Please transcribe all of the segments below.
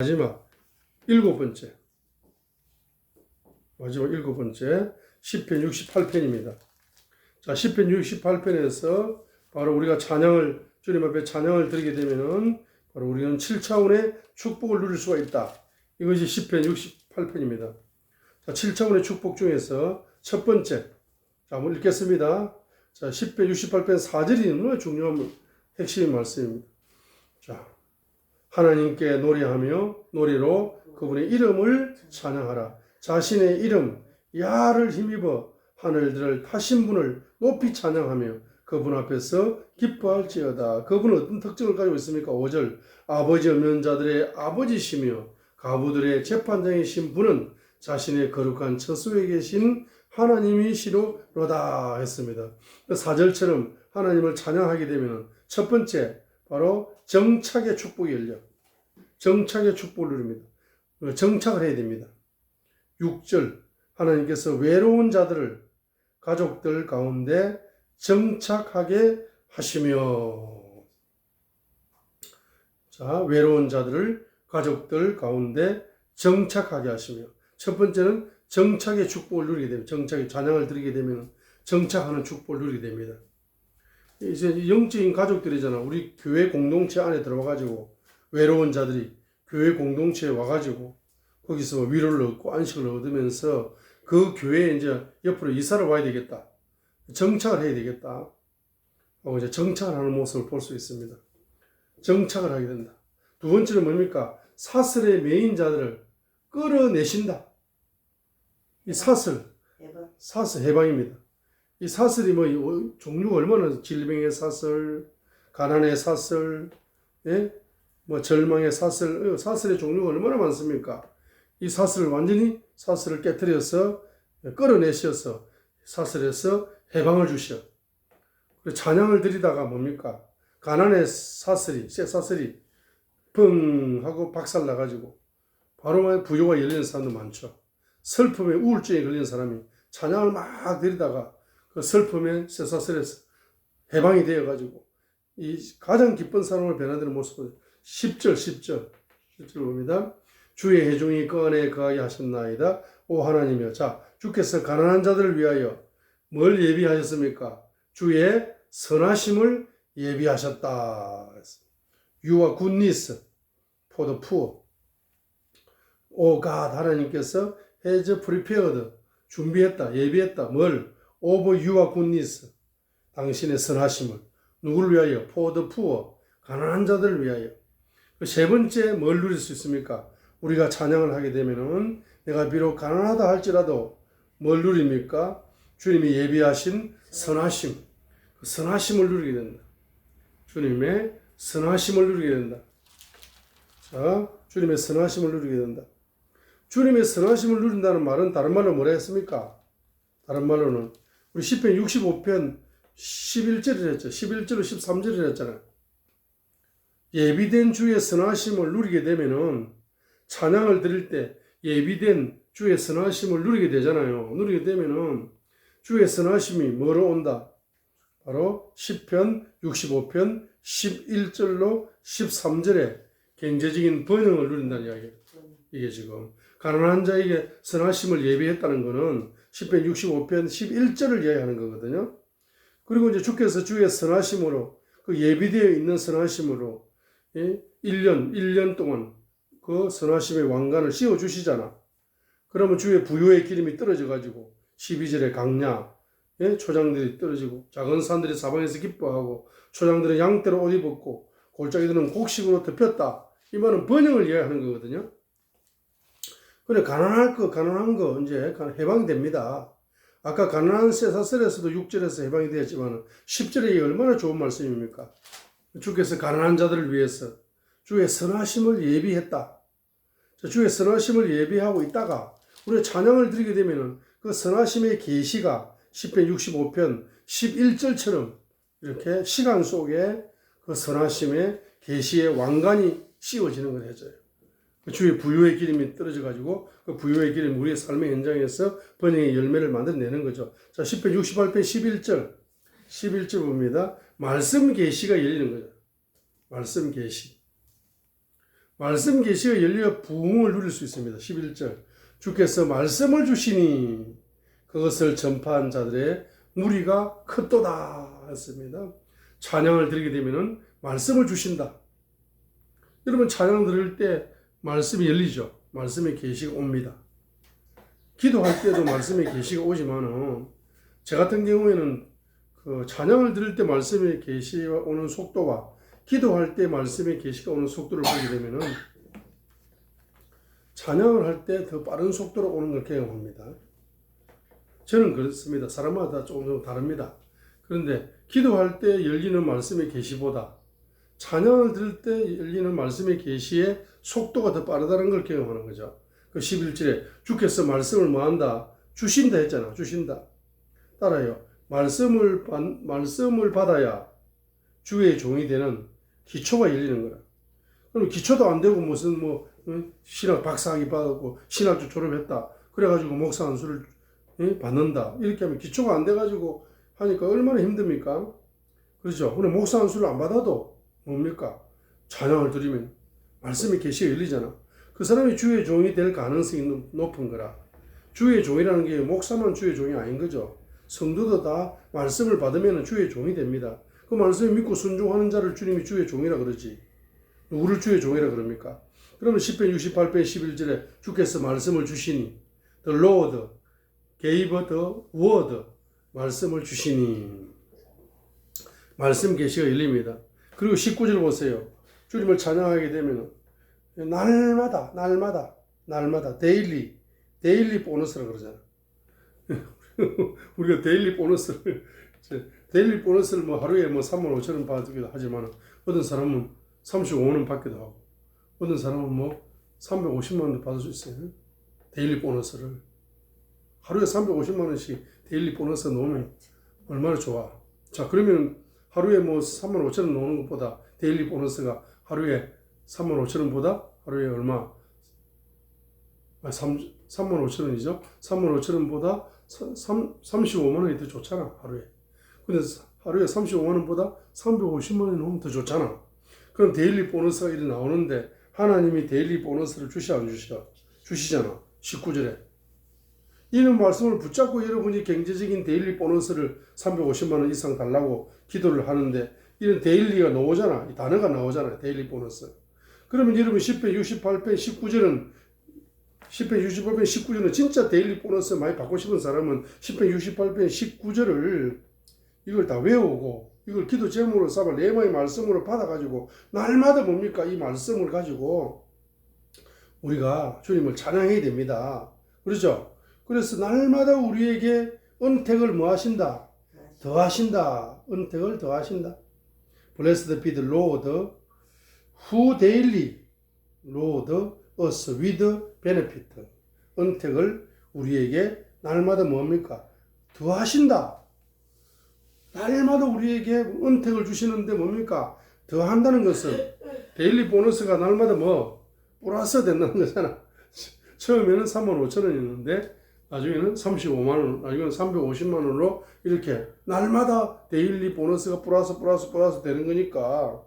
마지막 일곱 번째 시편 68편입니다. 자, 시편 68편에서 바로 우리가 주님 앞에 찬양을 드리게 되면은 바로 우리는 7차원의 축복을 누릴 수가 있다. 이것이 시편 68편입니다. 자, 7차원의 축복 중에서 첫 번째, 자, 한번 읽겠습니다. 자, 시편 68편 4절이 너무 중요한 핵심 말씀입니다. 자, 하나님께 노래하며 노래로 그분의 이름을 찬양하라. 자신의 이름 야를 힘입어 하늘들을 타신 분을 높이 찬양하며 그분 앞에서 기뻐할지어다. 그분은 어떤 특징을 가지고 있습니까? 5절 아버지 없는 자들의 아버지시며 가부들의 재판장이신 분은 자신의 거룩한 처소에 계신 하나님이시로다 했습니다. 4절처럼 하나님을 찬양하게 되면 첫 번째 바로 정착의 축복이 열려. 정착의 축복을 누립니다. 정착을 해야 됩니다. 6절 하나님께서 외로운 자들을 가족들 가운데 정착하게 하시며, 자, 외로운 자들을 가족들 가운데 정착하게 하시며, 첫 번째는 정착의 축복을 누리게 됩니다. 정착의 찬양을 드리게 되면 정착하는 축복을 누리게 됩니다. 이제 영적인 가족들이잖아. 우리 교회 공동체 안에 들어와가지고 외로운 자들이 교회 공동체에 와가지고 거기서 위로를 얻고 안식을 얻으면서 그 교회에 이제 옆으로 이사를 와야 되겠다. 정착을 해야 되겠다. 하고 이제 정착을 하는 모습을 볼 수 있습니다. 정착을 하게 된다. 두 번째는 뭡니까? 사슬의 메인 자들을 끌어내신다. 이 사슬 해방입니다. 이 사슬이 종류가 얼마나, 질병의 사슬, 가난의 사슬, 예? 절망의 사슬, 사슬의 종류가 얼마나 많습니까? 이 사슬을 깨뜨려서 끌어내셔서 사슬에서 해방을 주셔. 그리고 찬양을 드리다가 뭡니까? 가난의 사슬이, 쇠 사슬이 펑 하고 박살 나가지고 바로 부요가 열리는 사람도 많죠. 슬픔에 우울증에 걸린 사람이 찬양을 막 드리다가 그 슬픔에 쇠 사슬에서 해방이 되어가지고 이 가장 기쁜 사람을 변화되는 모습을 10절 봅니다. 주의 회중이 그 안에 거하게 하셨나이다. 오 하나님이여. 자, 주께서 가난한 자들을 위하여 뭘 예비하셨습니까? 주의 선하심을 예비하셨다. You are goodness for the poor. O God, 하나님께서 has prepared, 준비했다, 예비했다. 뭘? Of your goodness, 당신의 선하심을. 누구를 위하여? For the poor, 가난한 자들을 위하여. 세 번째 뭘 누릴 수 있습니까? 우리가 찬양을 하게 되면은 내가 비록 가난하다 할지라도 뭘 누립니까? 주님이 예비하신 선하심, 그 선하심을 누리게 된다. 주님의 선하심을 누리게 된다. 자, 주님의 선하심을 누리게 된다. 주님의 선하심을 누린다는 말은 다른 말로 뭐라 했습니까? 다른 말로는 우리 시편 65편 11절을 했죠. 11절로 13절을 했잖아요. 예비된 주의 선하심을 누리게 되면은 찬양을 드릴 때 예비된 주의 선하심을 누리게 되잖아요. 누리게 되면은 주의 선하심이 뭐로 온다? 바로 시편 65편 11절로 13절에 경제적인 번영을 누린다는 이야기예요. 이게 지금 가난한 자에게 선하심을 예비했다는 것은 시편 65편 11절을 이야기하는 거거든요. 그리고 이제 주께서 주의 선하심으로 그 예비되어 있는 선하심으로 1년 동안 그 선하심의 왕관을 씌워주시잖아. 그러면 주의 부요의 기름이 떨어져가지고 12절에 강야, 초장들이 떨어지고 작은 산들이 사방에서 기뻐하고 초장들은 양떼로 옷 입었고 골짜기들은 곡식으로 덮였다. 이 말은 번영을 이야기하는 거거든요. 그래, 가난한 거 이제 해방이 됩니다. 아까 가난한 쇠사슬에서도 6절에서 해방이 되었지만 10절에 이게 얼마나 좋은 말씀입니까? 주께서 가난한 자들을 위해서 주의 선하심을 예비했다. 주의 선하심을 예비하고 있다가 우리가 찬양을 드리게 되면 그 선하심의 계시가 시편 65편 11절처럼 이렇게 시간 속에 그 선하심의 계시의 왕관이 씌워지는 걸 해줘요. 주의 부요의 기름이 떨어져가지고 그 부요의 기름이 우리의 삶의 현장에서 번영의 열매를 만들어내는 거죠. 자, 시편 68편 11절 봅니다. 말씀 계시가 열리는 거죠. 말씀 계시. 말씀 계시가 열려 부흥을 누릴 수 있습니다. 11절 주께서 말씀을 주시니 그것을 전파한 자들의 무리가 크도다 했습니다. 찬양을 드리게 되면은 말씀을 주신다. 여러분 찬양 들을 때 말씀이 열리죠. 말씀의 계시가 옵니다. 기도할 때도 말씀의 계시가 오지만은 저 같은 경우에는 그 찬양을 들을 때 말씀의 계시가 오는 속도와 기도할 때 말씀의 계시가 오는 속도를 보게 되면은 찬양을 할 때 더 빠른 속도로 오는 걸 경험합니다. 저는 그렇습니다. 사람마다 조금 다릅니다. 그런데 기도할 때 열리는 말씀의 계시보다 찬양을 들을 때 열리는 말씀의 계시의 속도가 더 빠르다는 걸 경험하는 거죠. 그 11절에 주께서 말씀을 뭐한다? 주신다 했잖아. 주신다. 따라요. 말씀을 받아야 주의 종이 되는 기초가 열리는 거야. 그럼 기초도 안 되고 무슨 신학 박사학위 받았고 신학교 졸업했다. 그래가지고 목사 안수를 받는다. 이렇게 하면 기초가 안 돼가지고 하니까 얼마나 힘듭니까? 그렇죠. 근데 목사 안수를 안 받아도 뭡니까? 찬양을 드리면 말씀의 계시가 열리잖아. 그 사람이 주의 종이 될 가능성이 높은 거라. 주의 종이라는 게 목사만 주의 종이 아닌 거죠. 성도도 다 말씀을 받으면 주의 종이 됩니다. 그 말씀을 믿고 순종하는 자를 주님이 주의 종이라 그러지. 누구를 주의 종이라 그럽니까? 그러면 10편 68편 11절에 주께서 말씀을 주시니 The Lord gave the word 말씀을 주시니 말씀 계시가 열립니다. 그리고 19절 보세요. 주님을 찬양하게 되면 날마다 데일리 보너스라고 그러잖아. 우리가 데일리 보너스를 하루에 35,000원 받기도 하지만 어떤 사람은 35만 원 받기도 하고 어떤 사람은 350만 원도 받을 수 있어요. 데일리 보너스를 하루에 350만 원씩 데일리 보너스 넣으면 얼마나 좋아. 자, 그러면 하루에 35,000원 넣는 것보다 데일리 보너스가 하루에 35,000원보다 하루에 얼마? 35,000원이죠. 35,000원보다 35만 원이 더 좋잖아, 하루에. 근데 하루에 35만 원보다 350만 원이 넘으면 더 좋잖아. 그럼 데일리 보너스가 이렇게 나오는데 하나님이 데일리 보너스를 주시 안 주시죠? 주시잖아. 19절에. 이런 말씀을 붙잡고 여러분이 경제적인 데일리 보너스를 350만 원 이상 달라고 기도를 하는데 이런 데일리가 나오잖아. 이 단어가 나오잖아. 데일리 보너스. 그러면 여러분 10편 68편 19절은 진짜 데일리 보너스 많이 받고 싶은 사람은 10편 68편 19절을 이걸 다 외우고 이걸 기도 제목으로 삼아 레마의 말씀으로 받아가지고 날마다 뭡니까? 이 말씀을 가지고 우리가 주님을 찬양해야 됩니다. 그렇죠? 그래서 날마다 우리에게 은택을 뭐 하신다? 더하신다. 은택을 더하신다. Blessed be the Lord who daily load us with benefit. 은택을 우리에게 날마다 뭡니까? 더하신다. 날마다 우리에게 은택을 주시는데 뭡니까? 더한다는 것은 데일리 보너스가 날마다 플러스 된다는 거잖아. 처음에는 35,000원이었는데 나중에는 35만 원, 나중에는 350만 원으로 이렇게 날마다 데일리 보너스가 플러스 되는 거니까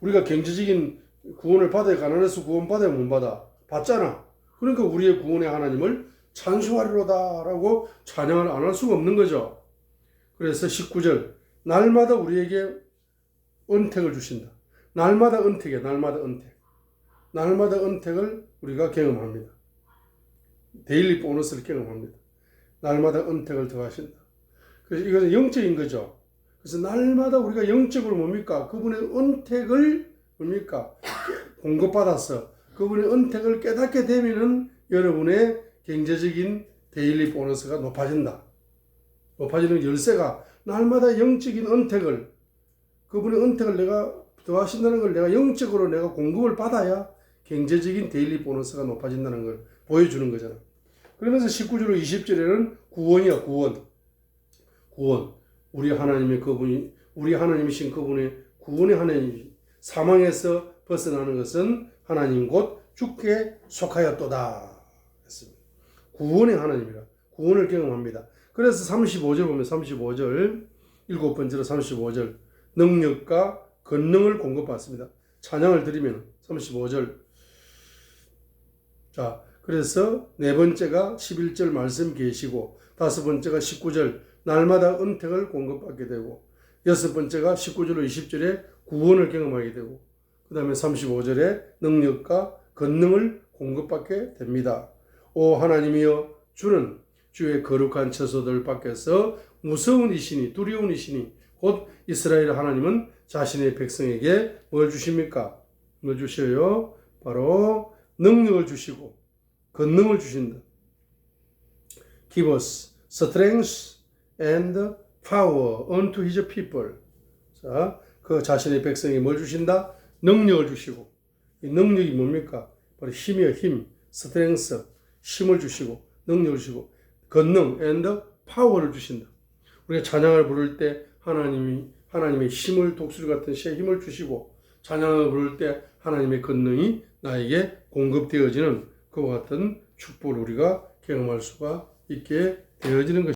우리가 경제적인 구원을 받아야 가난해서 구원 받아야 못 받아. 받잖아. 그러니까 우리의 구원의 하나님을 찬송하리로다라고 찬양을 안 할 수가 없는 거죠. 그래서 19절 날마다 우리에게 은택을 주신다. 날마다 은택이야. 날마다 은택을 우리가 경험합니다. 데일리 보너스를 경험합니다. 날마다 은택을 더하신다. 그래서 이것은 영적인 거죠. 그래서 날마다 우리가 영적으로 뭡니까? 그분의 은택을 뭡니까? 공급받아서 그분의 은택을 깨닫게 되면은 여러분의 경제적인 데일리 보너스가 높아진다. 높아지는 열쇠가 날마다 영적인 은택을 그분의 은택을 내가 더하신다는 걸 내가 영적으로 내가 공급을 받아야 경제적인 데일리 보너스가 높아진다는 걸 보여주는 거잖아. 그러면서 19절로 20절에는 구원이야. 구원. 우리 하나님이신 그분의 구원의 하나님. 사망에서 벗어나는 것은 하나님 곧 주께 속하였도다 했습니다. 구원의 하나님이라. 구원을 경험합니다. 그래서 35절 보면 35절 7번째로 35절 능력과 권능을 공급받습니다. 찬양을 드리면 35절 자, 그래서 네 번째가 11절 말씀 계시고, 다섯 번째가 19절 날마다 은택을 공급받게 되고, 여섯 번째가 19절로 20절에 구원을 경험하게 되고, 그 다음에 35절에 능력과 권능을 공급받게 됩니다. 오 하나님이여, 주는 주의 거룩한 처소들 밖에서 무서운 이시니 두려운 이시니 곧 이스라엘 하나님은 자신의 백성에게 뭘 주십니까? 뭘 주셔요? 바로 능력을 주시고 권능을 주신다. Give us strength and power unto his people. 자, 그 자신의 백성에게 뭘 주신다? 능력을 주시고, 이 능력이 뭡니까? 바로 힘이요, 힘. strength, 힘을 주시고, 능력을 주시고, 권능 and power를 주신다. 우리가 찬양을 부를 때 하나님의 힘을, 독수리 같은 새 힘을 주시고, 찬양을 부를 때 하나님의 권능이 나에게 공급되어지는 그와 같은 축복을 우리가 경험할 수가 있게 되어지는 것입니다.